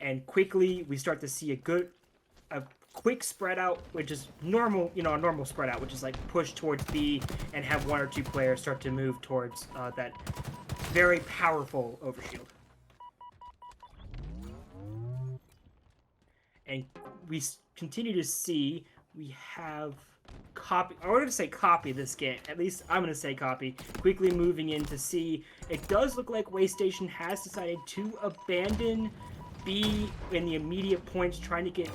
and quickly we start to see a quick spread out, which is normal, a normal spread out, which is like push towards B and have one or two players start to move towards that very powerful overshield. And we continue to see we have copy. I wanted to say copy this game. At least I'm going to say copy. Quickly moving in to see. It does look like Waystation has decided to abandon B in the immediate points, trying to get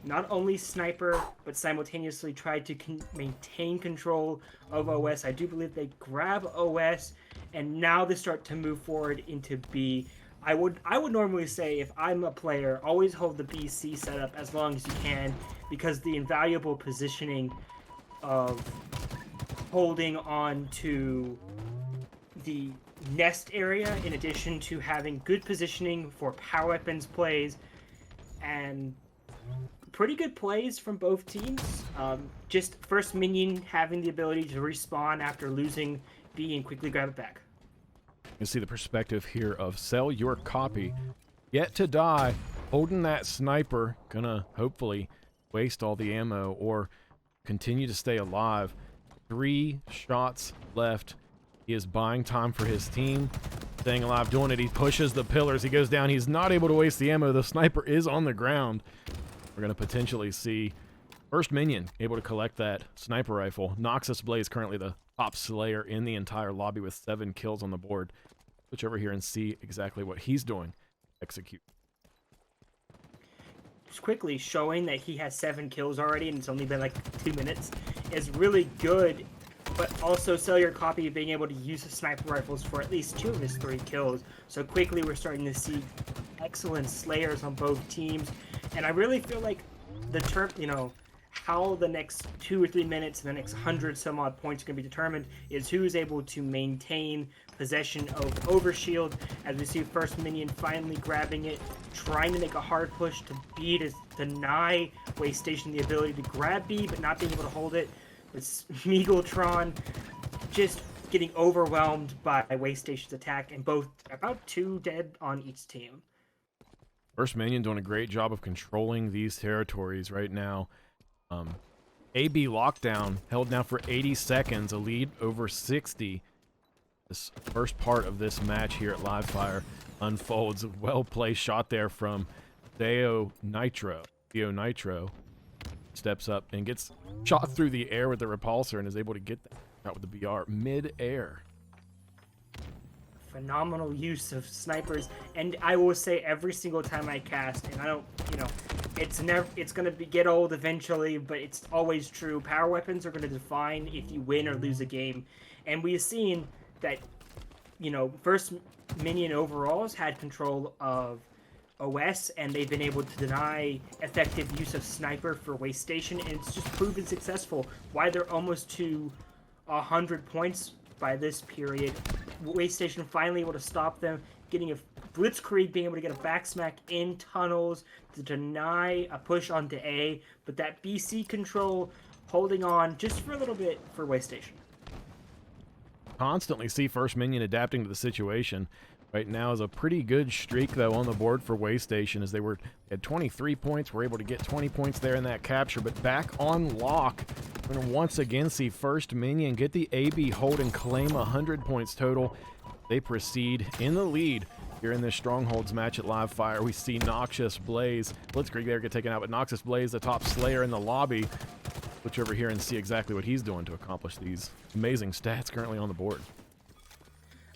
not only sniper, but simultaneously try to maintain control of OS. I do believe they grab OS, and now they start to move forward into B. I would normally say, if I'm a player, always hold the BC setup as long as you can, because the invaluable positioning of holding on to the nest area, in addition to having good positioning for power weapons plays and pretty good plays from both teams. Just First Minion having the ability to respawn after losing B and quickly grab it back. You see the perspective here of sell your copy, yet to die, holding that sniper, gonna hopefully waste all the ammo or continue to stay alive. 3 shots left. He is buying time for his team, staying alive, doing it. He pushes the pillars, he goes down, he's not able to waste the ammo. The sniper is on the ground. We're gonna potentially see First Minion able to collect that sniper rifle. Noxus Blaze currently the top slayer in the entire lobby with 7 kills on the board. Switch over here and see exactly what he's doing. Execute. Just quickly showing that he has 7 kills already, and it's only been like 2 minutes, is really good. But also Cellular Copy being able to use the sniper rifles for at least 2 of his 3 kills. So quickly we're starting to see excellent slayers on both teams. And I really feel like the term, how the next 2 or 3 minutes and the next 100 some odd points are going to be determined is who's able to maintain possession of Overshield, as we see First Minion finally grabbing it, trying to make a hard push to B to deny Waystation the ability to grab B, but not being able to hold it. With Smeagoltron just getting overwhelmed by Waystation's attack, and both about 2 dead on each team. First Minion doing a great job of controlling these territories right now. AB lockdown held now for 80 seconds, a lead over 60. This first part of this match here at Livefire unfolds. Well-placed shot there from Theo Nitro. Steps up and gets shot through the air with the repulsor and is able to get that shot with the BR mid-air. Phenomenal use of snipers, and I will say every single time I cast, and I don't, it's gonna get old eventually, but it's always true. Power weapons are gonna define if you win or lose a game, and we've seen that, First Minion overall has had control of OS, and they've been able to deny effective use of sniper for Waystation, and it's just proven successful. Why they're almost to 100 points by this period. Waystation finally able to stop them, getting a blitzkrieg, being able to get a backsmack in tunnels to deny a push onto A, but that BC control holding on just for a little bit for Waystation. Constantly see First Minion adapting to the situation. Right now is a pretty good streak, though, on the board for Waystation, as they had 23 points, were able to get 20 points there in that capture, but back on lock. We're going to once again see First Minion get the AB hold and claim 100 points total. They proceed in the lead here in this Strongholds match at Livefire. We see Noxus Blaze. Blitzkrieg there get taken out, but Noxus Blaze, the top slayer in the lobby. Switch over here and see exactly what he's doing to accomplish these amazing stats currently on the board.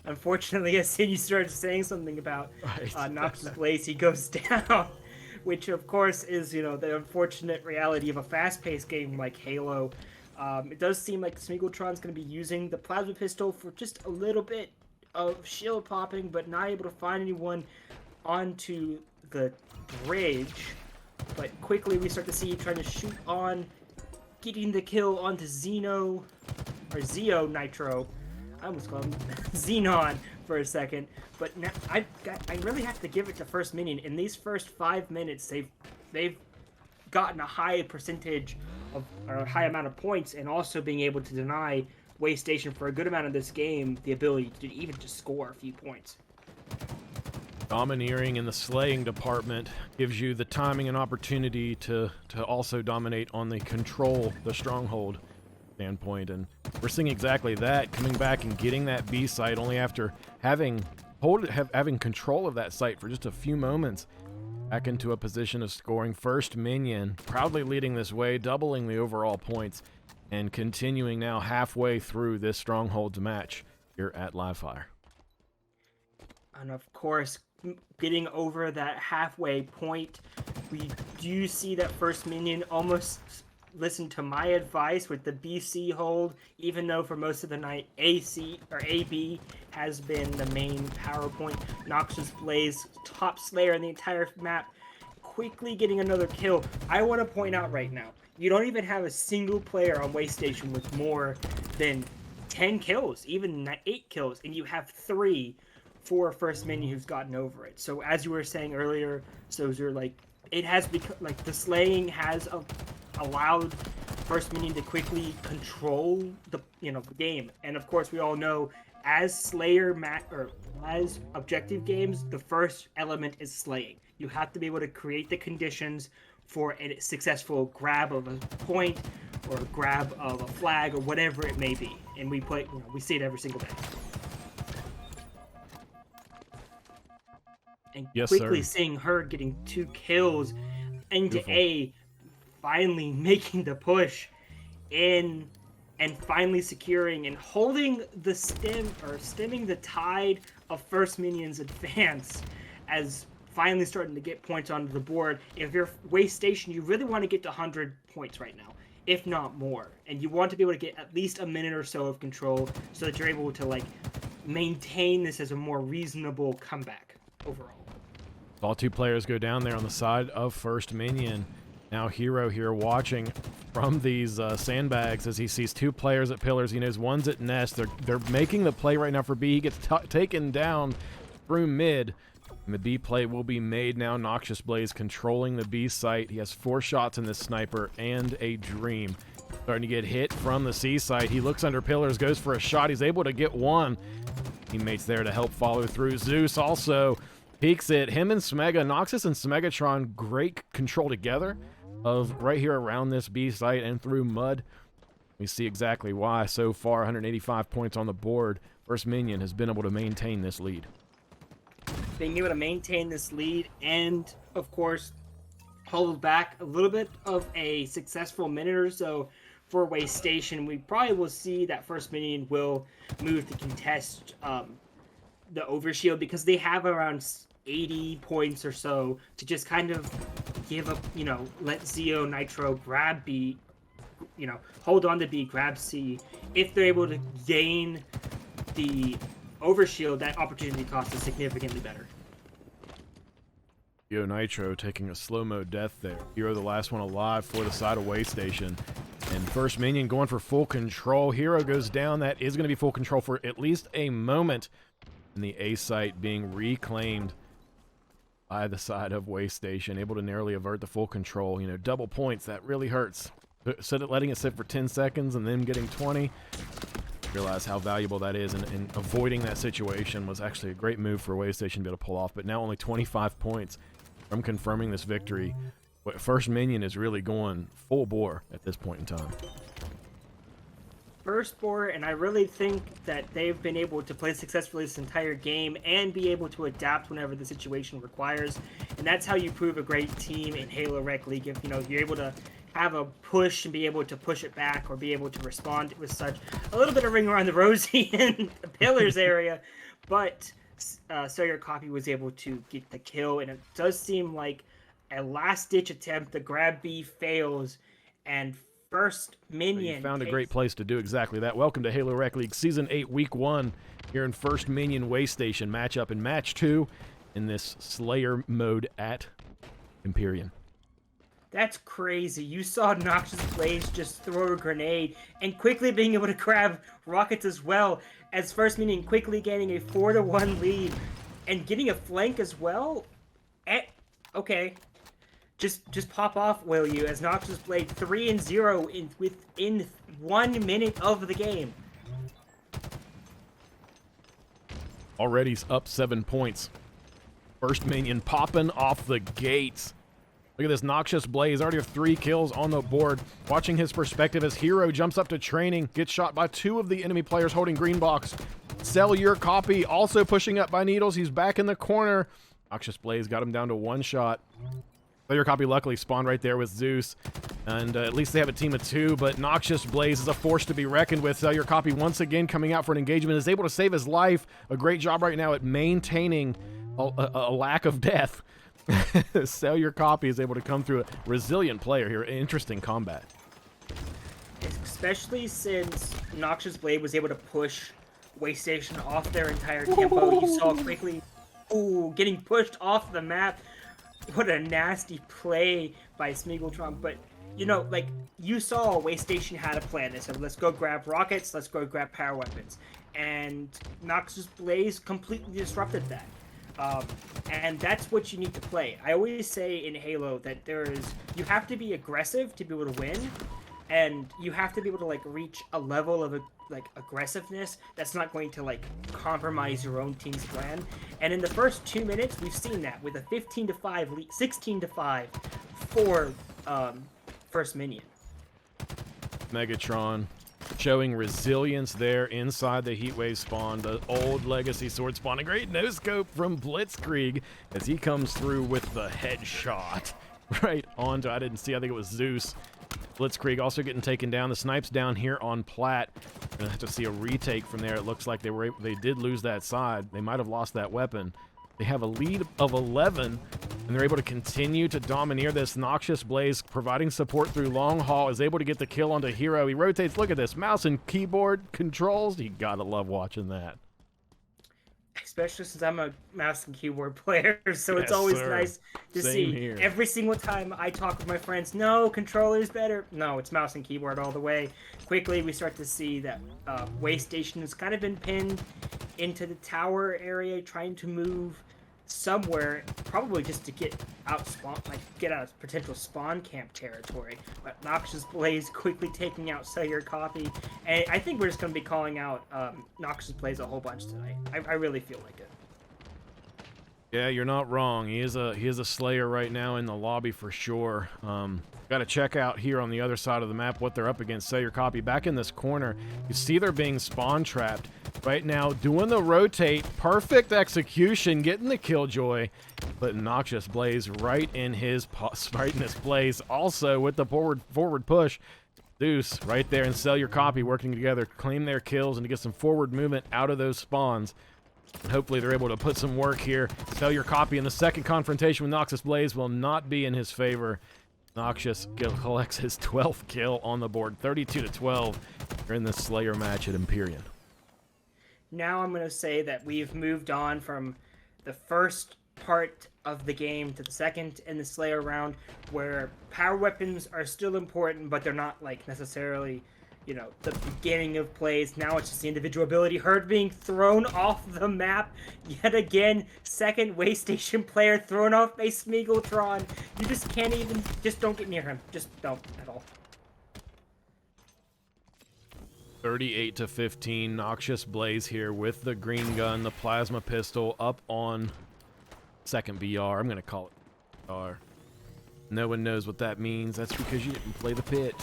Unfortunately, as soon as you started saying something about Noxus Blaze, he goes down, which of course is, the unfortunate reality of a fast-paced game like Halo. It does seem like Smeagoltron's going to be using the plasma pistol for just a little bit of shield popping, but not able to find anyone onto the bridge. But quickly we start to see trying to shoot on, getting the kill onto Zeo Nitro. I almost called him Xenon for a second, but now I really have to give it to First Minion. In these first 5 minutes, they've gotten a high percentage of, or a high amount of points, and also being able to deny Waystation for a good amount of this game the ability to even just score a few points. Domineering in the slaying department gives you the timing and opportunity to also dominate on the control, the stronghold standpoint, and we're seeing exactly that, coming back and getting that B site only after having control of that site for just a few moments. Back into a position of scoring. First Minion proudly leading this way, doubling the overall points, and continuing now halfway through this strongholds match here at Livefire. And of course, getting over that halfway point, we do see that First Minion almost listened to my advice with the BC hold, even though for most of the night AC or AB has been the main power point. Noxious Blaze, top slayer in the entire map, quickly getting another kill. I want to point out right now, you don't even have a single player on Waste Station with more than 10 kills, even 8 kills, and you have 3 for First Minion who's gotten over it. So as you were saying earlier, Sozer, like, it has become, like, the slaying has allowed First Minion to quickly control the the game. And of course, we all know as Slayer or as objective games, the first element is slaying. You have to be able to create the conditions for a successful grab of a point or grab of a flag or whatever it may be. And we we see it every single day. And yes, quickly sir. seeing her getting 2 kills into Beautiful. A, finally making the push in and finally securing and holding the stemming the tide of First Minion's advance, as finally starting to get points onto the board. If you're Waste Station, you really want to get to 100 points right now, if not more, and you want to be able to get at least a minute or so of control so that you're able to like maintain this as a more reasonable comeback overall. All 2 players go down there on the side of First Minion. Now Hero here watching from these sandbags as he sees 2 players at pillars. He knows one's at nest. They're making the play right now for B. He gets taken down through mid. And the B play will be made now. Noxious Blaze controlling the B site. He has 4 shots in this sniper and a dream. Starting to get hit from the C site. He looks under pillars, goes for a shot. He's able to get one. Teammates there to help follow through. Zeus also peeks it. Him and Smega, Noxus and Smegatron, great control together of right here around this B site and through mud. We see exactly why. So far, 185 points on the board. First Minion has been able to maintain this lead. Being able to maintain this lead and, of course, hold back a little bit of a successful minute or so for Waste Station. We probably will see that First Minion will move to contest the overshield because they have around 80 points or so to just kind of give up, let Zeo Nitro grab B, hold on to B, grab C. If they're able to gain the overshield, that opportunity cost is significantly better. Zeo Nitro taking a slow-mo death there. Hero the last one alive for the side of Waste Station. And First Minion going for full control. Hero goes down. That is going to be full control for at least a moment. And the A site being reclaimed by the side of Waste Station, able to narrowly avert the full control. Double points, that really hurts. Letting it sit for 10 seconds and then getting 20. Realize how valuable that is, and avoiding that situation was actually a great move for Waste Station to be able to pull off. But now only 25 points from confirming this victory. But First Minion is really going full bore at this point in time. First bore, and I really think that they've been able to play successfully this entire game and be able to adapt whenever the situation requires. And that's how you prove a great team in Halo Rec League. If you're able to have a push and be able to push it back or be able to respond with such a little bit of ring around the rosy in the pillars area, but Sawyer Copy was able to get the kill, and it does seem like a last-ditch attempt. The grab B fails, and First Minion. You found a great place to do exactly that. Welcome to Halo Rec League Season 8, Week 1, here in First Minion Waste Station. Matchup in Match 2 in this Slayer mode at Empyrean. That's crazy. You saw Noxious Blaze just throw a grenade and quickly being able to grab rockets as well, as First Minion quickly gaining a 4-1 lead and getting a flank as well. Okay. Just pop off, will you, as Noxious Blaze 3-0 within 1 minute of the game. Already up 7 points. First Minion popping off the gates. Look at this Noxious Blaze, already have 3 kills on the board. Watching his perspective as Hero jumps up to training, gets shot by 2 of the enemy players holding green box. Sell Your Copy also pushing up by Needles. He's back in the corner. Noxious Blaze got him down to 1 shot. Sell Your Copy luckily spawned right there with Zeus. And at least they have a team of 2, but Noxious Blaze is a force to be reckoned with. Sell Your Copy once again coming out for an engagement, is able to save his life. A great job right now at maintaining a lack of death. Sell Your Copy is able to come through. A resilient player here. Interesting combat. Especially since Noxious Blade was able to push Waystation off their entire tempo. You saw quickly, getting pushed off the map. What a nasty play by Smeagoltron. But, you know, like, you saw Waystation had a plan. They said, let's go grab rockets, let's go grab power weapons. And Noxious Blaze completely disrupted that. And that's what you need to play. I always say in Halo that you have to be aggressive to be able to win, and you have to be able to like reach a level of aggressiveness that's not going to like compromise your own team's plan. And in the first 2 minutes, we've seen that with a 15-5 lead, 16-5 for First Minion. Megatron showing resilience there inside the Heatwave spawn, the old legacy sword spawn. A great no-scope from Blitzkrieg as he comes through with the headshot right onto, I didn't see, I think it was Zeus. Blitzkrieg also getting taken down. The snipes down here on Plat. Gonna have to see a retake from there. It looks like they did lose that side. They might have lost that weapon. They have a lead of 11, and they're able to continue to domineer this. Noxious Blaze providing support through long haul, is able to get the kill onto Hero. He rotates. Look at this. Mouse and keyboard controls. You gotta love watching that. Especially since I'm a mouse and keyboard player, so yes, it's always nice to see. Here. Every single time I talk with my friends, no, controller's better. No, it's mouse and keyboard all the way. Quickly, we start to see that Waystation has kind of been pinned into the tower area, trying to move somewhere, probably just to get out of potential spawn camp territory. But Noxious Blaze quickly taking out Sell Your Copy, and I think we're just going to be calling out Noxious Blaze a whole bunch tonight. I really feel like it. Yeah, you're not wrong. He is a Slayer right now in the lobby for sure. Got to check out here on the other side of the map what they're up against. Sell Your Copy back in this corner. You see they're being spawn trapped right now, doing the rotate, perfect execution, getting the killjoy, but Noxious Blaze right in his place. Also with the forward push, Zeus right there and Sell Your Copy working together, claim their kills and to get some forward movement out of those spawns. And hopefully they're able to put some work here. Sell Your Copy in the second confrontation with Noxious Blaze will not be in his favor. Noxious collects his 12th kill on the board, 32-12. They're in the Slayer match at Empyrean. Now I'm going to say that we've moved on from the first part of the game to the second in the Slayer round, where power weapons are still important, but they're not like necessarily, you know, the beginning of plays. Now it's just the individual ability. Herd being thrown off the map yet again. Second Waystation player thrown off by Smeagoltron. You just can't even, just don't get near him. Just don't at all. 38-15, Noxious Blaze here with the green gun, the plasma pistol up on second BR. I'm going to call it BR. No one knows what that means. That's because you didn't play the pit.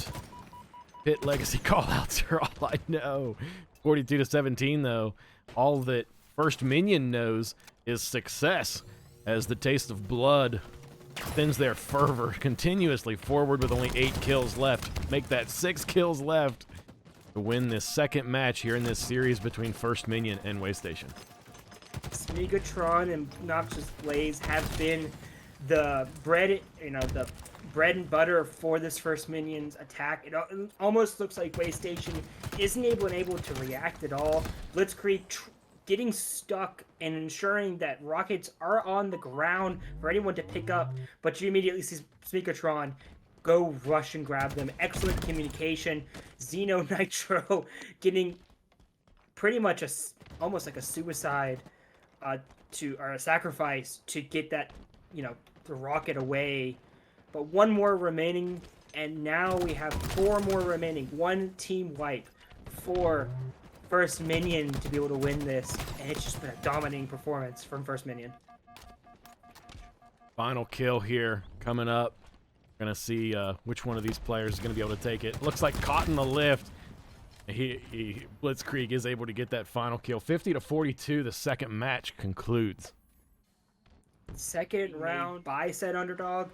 Pit legacy callouts are all I know. 42-17 though. All that First Minion knows is success as the taste of blood thins their fervor continuously forward with only 8 kills left. Make that 6 kills left to win this second match here in this series between First Minion and Waystation. Smeagoltron and Noxious Blaze have been the bread and butter for this First Minion's attack. It almost looks like Waystation isn't able to react at all. Blitzkrieg getting stuck and ensuring that rockets are on the ground for anyone to pick up, but you immediately see Smeagoltron go rush and grab them. Excellent communication. Xeno Nitro getting pretty much almost like a suicide or a sacrifice to get that, you know, the rocket away. But one more remaining, and now we have 4 more remaining. 1 team wipe for First Minion to be able to win this, and it's just been a dominating performance from First Minion. Final kill here coming up. Gonna see which one of these players is gonna be able to take it. Looks like caught in the lift. Blitzkrieg is able to get that final kill. 50-42, the second match concludes. Second round by said underdog.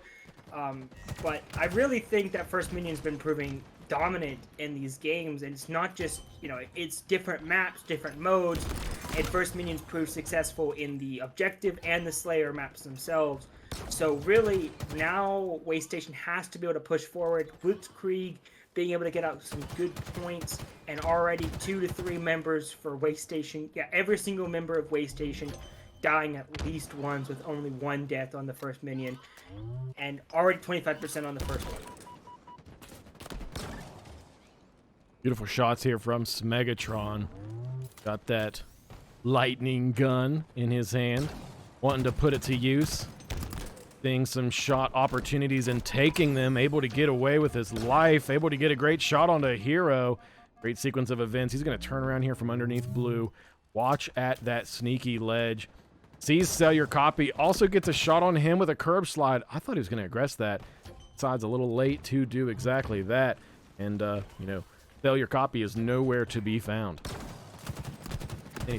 But I really think that First Minion's been proving dominant in these games, and it's not just, you know, it's different maps, different modes, and First Minion's proved successful in the objective and the Slayer maps themselves. So really, now Waystation has to be able to push forward. Blitzkrieg being able to get out some good points, and already 2 to 3 members for Waystation. Yeah, every single member of Waystation dying at least once, with only 1 death on the First Minion, and already 25% on the first one. Beautiful shots here from Smegatron. Got that lightning gun in his hand, wanting to put it to use. Seeing some shot opportunities and taking them, able to get away with his life, able to get a great shot onto a hero. Great sequence of events. He's going to turn around here from underneath blue. Watch at that sneaky ledge. Sees Sell Your Copy, also gets a shot on him with a curb slide. I thought he was going to aggress that. Side's a little late to do exactly that. And, you know, Sell Your Copy is nowhere to be found.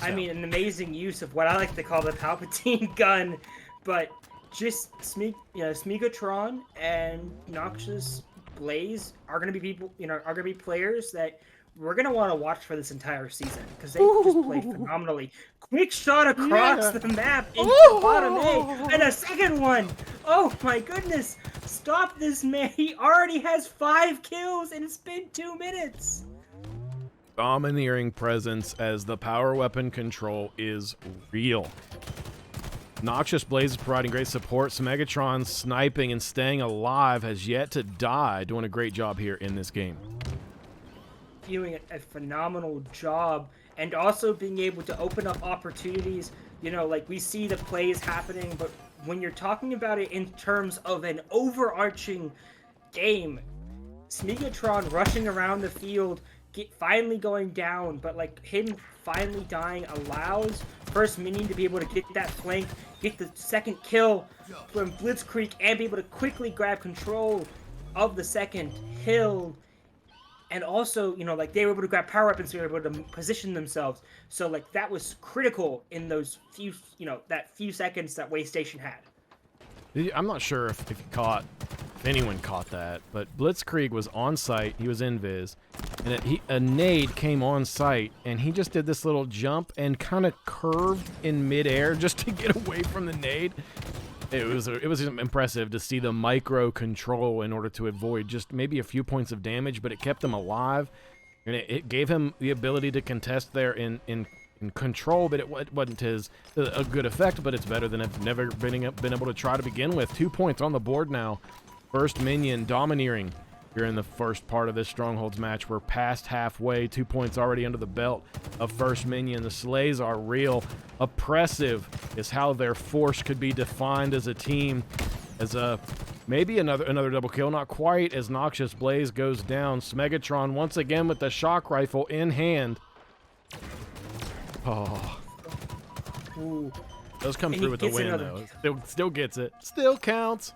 I mean, an amazing use of what I like to call the Palpatine gun, but just Smegatron and Noxious Blaze are going to be people, you know, are going to be players that we're going to want to watch for this entire season, because they just play phenomenally. Quick shot across the map into the bottom A, and a second one. Oh my goodness. Stop this man. He already has 5 kills, and it's been 2 minutes. Domineering presence as the power weapon control is real. Noxious Blaze is providing great support. Megatron sniping and staying alive, has yet to die. Doing a great job here in this game. Doing a phenomenal job, and also being able to open up opportunities. You know, like, we see the plays happening, but when you're talking about it in terms of an overarching game, Smegatron rushing around the field, finally going down, but like him finally dying allows First Minion to be able to get that flank, get the second kill from Blitzkrieg, and be able to quickly grab control of the second hill. And also, you know, like, they were able to grab power weapons, so they were able to position themselves. So, like, that was critical in those few, you know, that few seconds that Waystation had. I'm not sure if anyone caught that, but Blitzkrieg was on site. He was in Viz, and a nade came on site, and he just did this little jump and kind of curved in midair just to get away from the nade. It was impressive to see the micro control in order to avoid just maybe a few points of damage, but it kept him alive, and it gave him the ability to contest there in control, but it wasn't a good effect, but it's better than I've never been able to try to begin with. 2 points on the board now. First Minion domineering here in the first part of this Strongholds match. We're past halfway. 2 points already under the belt of First Minion. The Slays are real. Oppressive is how their force could be defined as a team. As maybe another double kill, not quite, as Noxious Blaze goes down. Smegatron once again with the shock rifle in hand. Oh. Ooh. Does come through with the win, though. Still gets it. Still counts.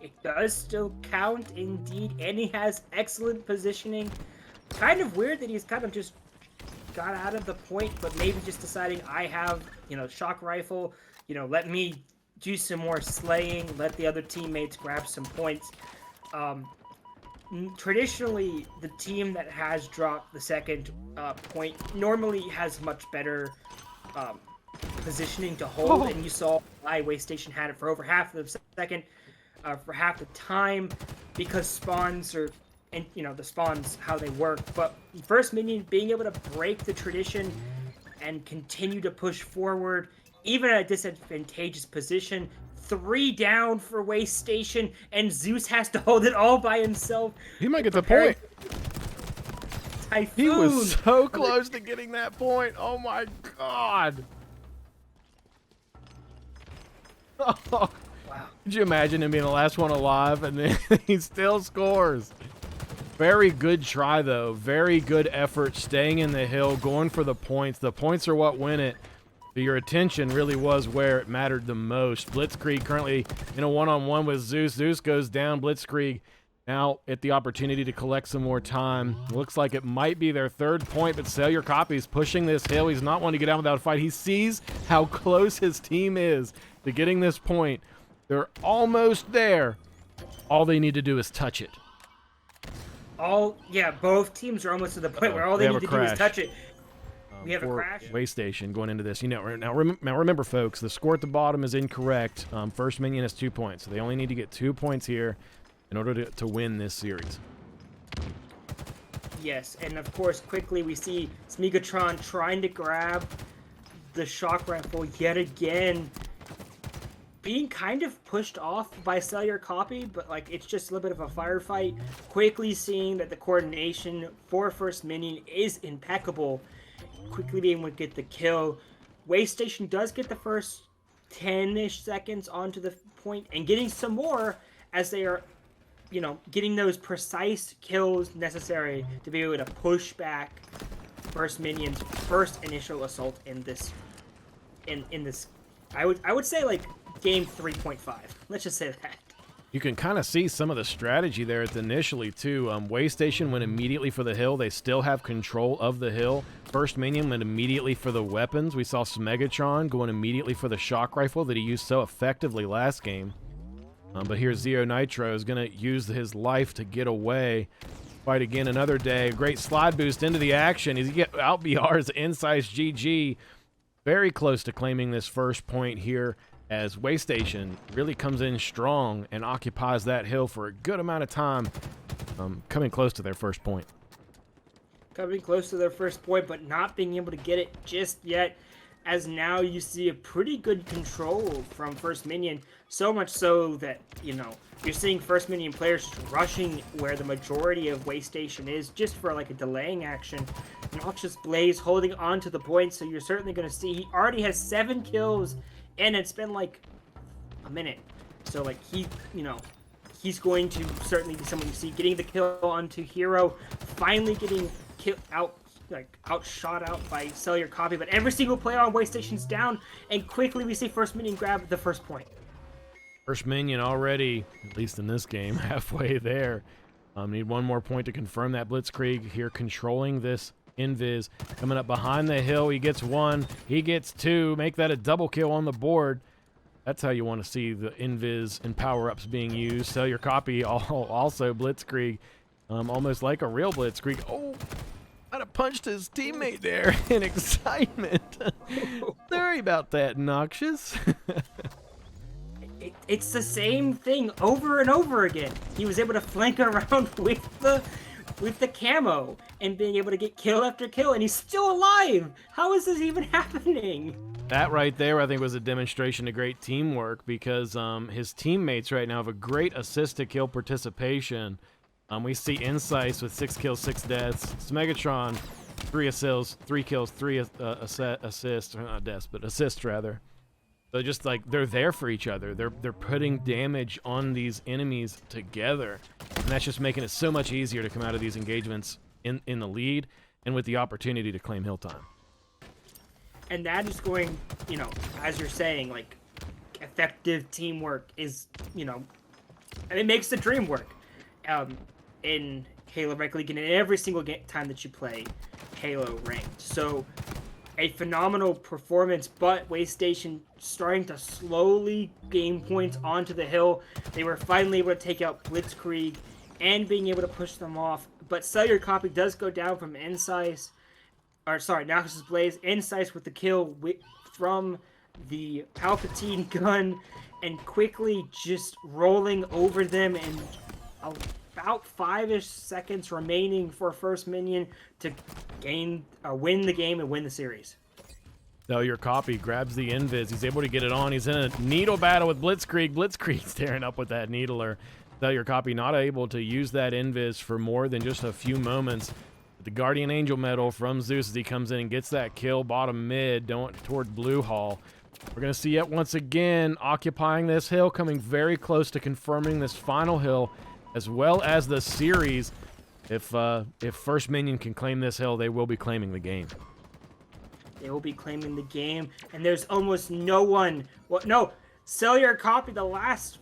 It does still count, indeed, and he has excellent positioning. Kind of weird that he's kind of just got out of the point, but maybe just deciding, I have, you know, shock rifle, you know, let me do some more slaying, let the other teammates grab some points. Traditionally, the team that has dropped the second point normally has much better positioning to hold, and you saw why Waystation had it for over half of the second, for half the time, because spawns are, and you know, the spawns, how they work. But First Minion being able to break the tradition and continue to push forward, even at a disadvantageous position. 3 down for Waystation, and Zeus has to hold it all by himself. He might get the point. Typhoon. He was so close to getting that point. Oh my god. Oh. Wow. Could you imagine him being the last one alive, and then he still scores? Very good try, though. Very good effort, staying in the hill, going for the points. The points are what win it. But your attention really was where it mattered the most. Blitzkrieg currently in a one-on-one with Zeus. Zeus goes down. Blitzkrieg now at the opportunity to collect some more time. Looks like it might be their third point, but Sell Your Copy's pushing this hill. He's not wanting to get out without a fight. He sees how close his team is to getting this point. They're almost there. All they need to do is touch it. Yeah, both teams are almost to the point where all they need to do is touch it. We have a crash. Waystation going into this. Now remember, folks, the score at the bottom is incorrect. First Minion has 2 points, so they only need to get 2 points here in order to win this series. Yes, and of course, quickly we see Smegatron trying to grab the shock rifle yet again, being kind of pushed off by Sell Your Copy, but like it's just a little bit of a firefight. Quickly seeing that the coordination for First Minion is impeccable, quickly being able to get the kill. Waystation does get the first 10-ish seconds onto the point and getting some more as they are, you know, getting those precise kills necessary to be able to push back First Minion's first initial assault in this I would say like game 3.5. Let's just say that. You can kind of see some of the strategy there at the initially, too. Waystation went immediately for the hill. They still have control of the hill. First Minion went immediately for the weapons. We saw Smegatron going immediately for the shock rifle that he used so effectively last game. But here Zero Nitro is going to use his life to get away. Fight again another day. Great slide boost into the action. He get out BR's Insights GG. Very close to claiming this first point here, as Waystation really comes in strong and occupies that hill for a good amount of time, coming close to their first point. Coming close to their first point, but not being able to get it just yet, as now you see a pretty good control from First Minion, so much so that, you know, you're seeing First Minion players just rushing where the majority of Waystation is, just for like a delaying action. Noxious Blaze holding on to the point, so you're certainly going to see he already has 7 kills, and it's been like a minute. So like he, you know, he's going to certainly be someone you see getting the kill onto Hero, finally getting outshot out by Sell Your Copy, but every single player on Waystation's down, and quickly we see First Minion grab the first point. First Minion already, at least in this game, halfway there. Need one more point to confirm that. Blitzkrieg here controlling this Invis, coming up behind the hill. He gets 1, he gets 2, make that a double kill on the board. That's how you want to see the Invis and power-ups being used. Sell Your Copy, also Blitzkrieg, almost like a real Blitzkrieg. Oh, might have punched his teammate there in excitement. Sorry about that, Noxious. It's the same thing over and over again. He was able to flank around with the camo and being able to get kill after kill, and he's still alive. How is this even happening? That right there, I think, was a demonstration of great teamwork, because his teammates right now have a great assist to kill participation. We see Insights with 6 kills, 6 deaths. Smegatron, 3 assists, 3 kills, 3 assists, or not deaths, but assists rather. So just like they're there for each other. They're putting damage on these enemies together, and that's just making it so much easier to come out of these engagements in the lead and with the opportunity to claim hill time. And that is going, you know, as you're saying, like effective teamwork is, you know, and it makes the dream work. In Halo Ranked League and in every single time that you play Halo Ranked. So a phenomenal performance, but Waystation starting to slowly gain points onto the hill. They were finally able to take out Blitzkrieg and being able to push them off. But Sell Your Copy does go down from Noxious Blaze. Insights with the kill from the Palpatine gun, and quickly just rolling over them, and about 5-ish seconds remaining for First Minion to win the game and win the series. Sell Your Copy grabs the Invis. He's able to get it on. He's in a needle battle with Blitzkrieg. Blitzkrieg staring up with that needler. Sell Your Copy not able to use that Invis for more than just a few moments. The Guardian Angel medal from Zeus as he comes in and gets that kill bottom mid toward Blue Hall. We're going to see it once again occupying this hill, coming very close to confirming this final hill as well as the series. If First Minion can claim this hill, they will be claiming the game. They will be claiming the game, and there's almost no one. Well, no, sell your copy. The last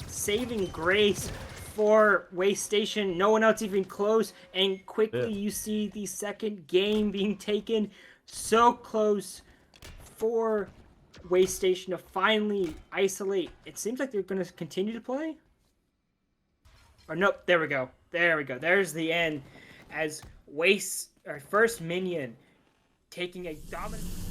saving grace for Waste Station. No one else even close, and quickly you see the second game being taken. So close for Waste Station to finally isolate. It seems like they're going to continue to play. Or nope, there we go. There we go. There's the end. As First Minion taking a dominant...